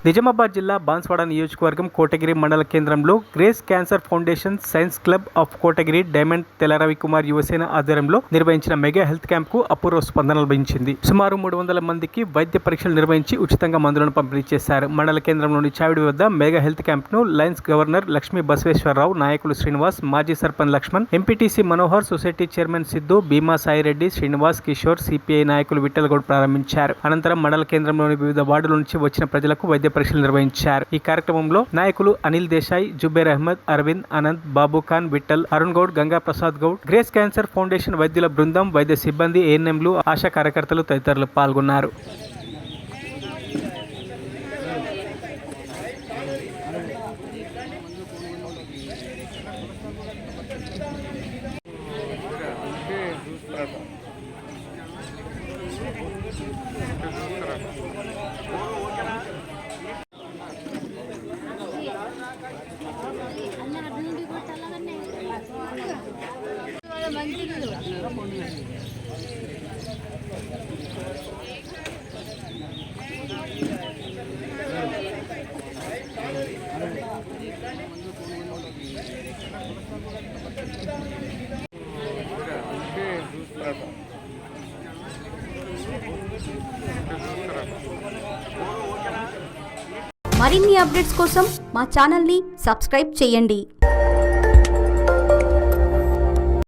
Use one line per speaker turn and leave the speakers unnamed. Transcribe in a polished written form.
నిజామాబాద్ జిల్లా బాన్స్వాడ నియోజకవర్గం కోటగిరి మండల కేంద్రంలో grace Cancer foundation science club of Kotagiri diamond తెల రవికుమార్ యువసేన ఆధ్వర్యంలో నిర్వహించిన మెగా హెల్త్ క్యాంప్ కు అపూర్వ స్పందన లభించింది. సుమారు 300 మందికి వైద్య పరీక్షలు నిర్వహించి ఉచితంగా మందులను పంపిణీ చేశారు. మండల కేంద్రంలోని చావిడి వద్ద మెగా హెల్త్ క్యాంప్ ను లయన్స్ గవర్నర్ లక్ష్మీ బసవేశ్వరరావు, నాయకులు శ్రీనివాస్, మాజీ sarpanch Lakshman, MPTC Manohar, society chairman Siddhu, Bhima Saireddy, Srinivas, Kishore, CPI నాయకులు విఠలగౌడ్ ప్రారంభించారు. అనంతరం మండల కేంద్రంలోని వివిధ వార్డుల నుంచి వచ్చిన ప్రజలకు వైద్య పరీక్షలు నిర్వహించారు. ఈ కార్యక్రమంలో నాయకులు Anil Desai, Zubair Ahmed, Aravind, Anant, Babu Khan, Vithal, Arun Goud, Ganga Prasad Goud, Grace Cancer Foundation వైద్యుల బృందం, వైద్య సిబ్బంది, ఏఎన్ఎంలు, ఆశా కార్యకర్తలు తదితరులు పాల్గొన్నారు.
మరిన్ని అప్డేట్స్ కోసం మా ఛానల్ని సబ్స్క్రైబ్ చేయండి.